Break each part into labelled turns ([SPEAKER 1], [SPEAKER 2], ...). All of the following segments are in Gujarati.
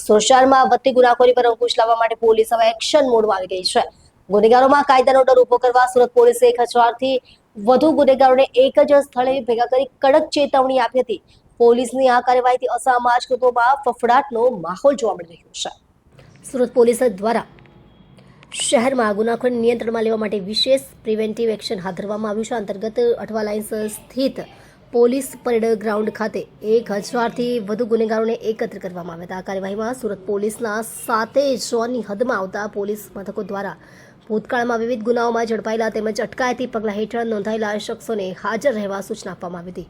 [SPEAKER 1] શહેરમાં વધતી ગુનાખોરી પર અંકુશ લાવવા માટે પોલીસ હવે એક્શન મોડમાં આવી ગઈ છે। ગુનેગારોમાં કાયદાનો ડર ઉભો કરવા સુરત પોલીસે 1000 થી વધુ ગુનેગારોને એક જ સ્થળે ભેગા કરી કડક ચેતવણી આપી હતી। પોલીસની આ કાર્યવાહીથી અસામાજિક તત્વોમાં ફફડાટનો માહોલ જોવા મળી રહ્યો છે। સુરત પોલીસ દ્વારા શહેરમાં ગુનાખોરી નિયંત્રણમાં લેવા માટે વિશેષ પ્રિવેન્ટિવ એક્શન હાથ ધરવામાં આવ્યું છે। અંતર્ગત અઠવા લાઇન્સ સ્થિત પોલીસ પરેડ ગ્રાઉન્ડ ખાતે 1000 થી વધુ ગુનેગારોને એકત્ર કરવામાં આવ્યા હતા। આ કાર્યવાહીમાં સુરત પોલીસના 7 ઝોનની હદમાં આવતા પોલીસ મથકો દ્વારા ભૂતકાળમાં વિવિધ ગુનાઓમાં ઝડપાયેલા તેમજ અટકાયતી પગલાં હેઠળ નોંધાયેલા શખ્સોને હાજર રહેવા સૂચના આપવામાં આવી હતી।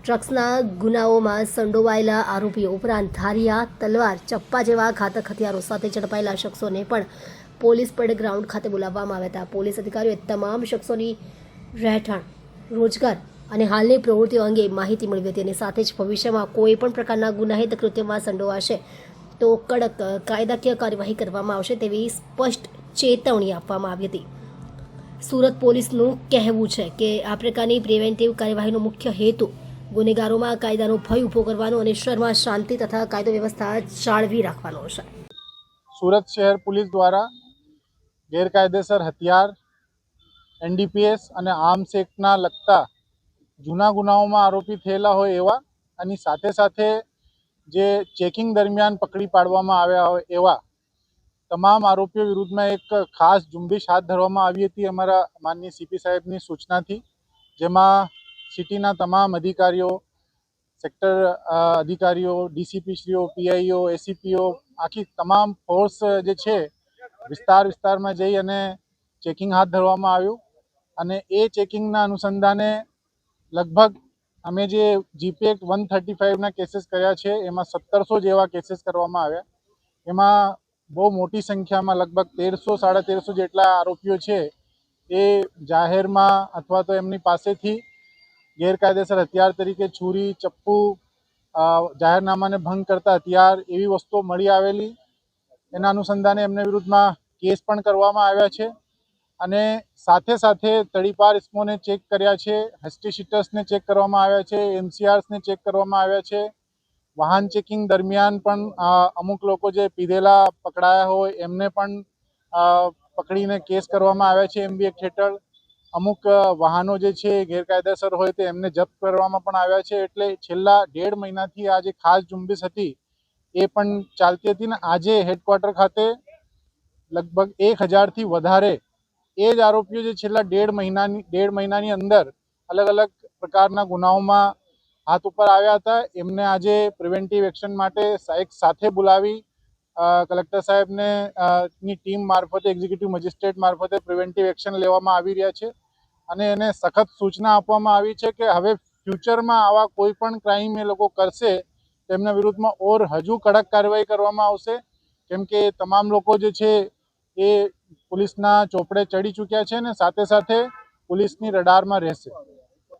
[SPEAKER 1] ડ્રગ્સના ગુનાઓમાં સંડોવાયેલા આરોપીઓ ઉપરાંત ધારિયા, તલવાર, ચપ્પા જેવા ઘાતક હથિયારો સાથે ઝડપાયેલા શખ્સોને પણ પોલીસ પરેડ ગ્રાઉન્ડ ખાતે બોલાવવામાં આવ્યા હતા। પોલીસ અધિકારીઓએ તમામ શખ્સોની રહેઠાણ, રોજગાર અને હાલની પ્રવૃત્તિઓ અંગે માહિતી મેળવી હતી અને સાથે જ ભવિષ્યમાં કોઈ પણ પ્રકારના ગુનાહિત કૃત્યમાં સંડોવાશે તો કડક કાયદાકીય કાર્યવાહી કરવામાં આવશે તેવી સ્પષ્ટ ચેતવણી આપવામાં આવી હતી। સુરત પોલીસનું કહેવું છે કે આ પ્રકારની પ્રિવેન્ટિવ કાર્યવાહીનો મુખ્ય હેતુ ગુનેગારોમાં કાયદાનો ભય ઊભો કરવાનો અને શહેરમાં શાંતિ તથા કાયદો વ્યવસ્થા જાળવી રાખવાનો છે।
[SPEAKER 2] સુરત શહેર પોલીસ દ્વારા ગેરકાયદેસર હથિયાર, એનડીપીએસ અને આર્મ્સ એક્ટના લગતા જૂના ગુનાઓમાં આરોપી થયેલા હોય એવા અને સાથે સાથે જે ચેકિંગ દરમિયાન પકડી પાડવામાં આવ્યા હોય એવા તમામ આરોપીઓ વિરુદ્ધમાં એક ખાસ ઝુંબેશ હાથ ધરવામાં આવી હતી અમારા માનનીય સીપી સાહેબની સૂચનાથી, જેમાં સિટીના તમામ અધિકારીઓ, સેક્ટર અધિકારીઓ, ડીસીપીશ્રીઓ, પીઆઈઓ, એસીપીઓ, આખી તમામ ફોર્સ જે છે વિસ્તારમાં જઈ અને ચેકિંગ હાથ ધરવામાં આવ્યું અને એ ચેકિંગના અનુસંધાને લગભગ અમે જે જીપી એક્ટ 135ના કેસીસ કર્યા છે એમાં 1700 જેવા કેસીસ કરવામાં આવ્યા। એમાં બહુ મોટી સંખ્યામાં લગભગ 1300-1350 જેટલા આરોપીઓ છે એ જાહેરમાં અથવા તો એમની પાસેથી ગેરકાયદેસર હથિયાર તરીકે છુરી, ચપ્પુ, જાહેરનામાને ભંગ કરતા હથિયાર એવી વસ્તુઓ મળી આવેલી। એના અનુસંધાને એમને વિરુદ્ધમાં કેસ પણ કરવામાં આવ્યા છે અને સાથે સાથે તડીપાર ઇસમોને ચેક કર્યા છે, હિસ્ટ્રી શીટર્સને ચેક કરવામાં આવ્યા છે, એમસીઆર્સને ચેક કરવામાં આવ્યા છે। વાહન ચેકિંગ દરમિયાન પણ અમુક લોકો જે પીધેલા પકડાયા હોય એમને પણ પકડીને કેસ કરવામાં આવ્યા છે એમબી એક્ટ હેઠળ। અમુક વાહનો જે છે ગેરકાયદેસર હોય તો એમને જપ્ત કરવામાં પણ આવ્યા છે। એટલે છેલ્લા 1.5 મહિનાથી આ જે ખાસ ઝુંબેશ હતી એ પણ ચાલતી હતી ને આજે હેડક્વાર્ટર ખાતે લગભગ 1000 થી વધારે એ જ આરોપીઓ જે છેલ્લા 1.5 મહિનાની અંદર અલગ અલગ પ્રકારના ગુનાઓમાં હાથ ઉપર આવ્યા હતા એમને આજે પ્રિવેન્ટિવ એક્શન માટે એક સાથે બોલાવી કલેક્ટર સાહેબને ની ટીમ મારફતે, એક્ઝિક્યુટિવ મેજિસ્ટ્રેટ મારફતે પ્રિવેન્ટિવ એક્શન લેવામાં આવી રહ્યા છે અને એને સખત સૂચના આપવામાં આવી છે કે હવે ફ્યુચરમાં આવા કોઈ પણ ક્રાઇમ એ લોકો કરશે તેમના વિરુદ્ધમાં ઓર હજુ કડક કાર્યવાહી કરવામાં આવશે, કેમ કે તમામ લોકો જે છે એ પોલીસના ચોપડે ચડી ચૂક્યા છે અને સાથે સાથે પોલીસની રડારમાં રહેશે।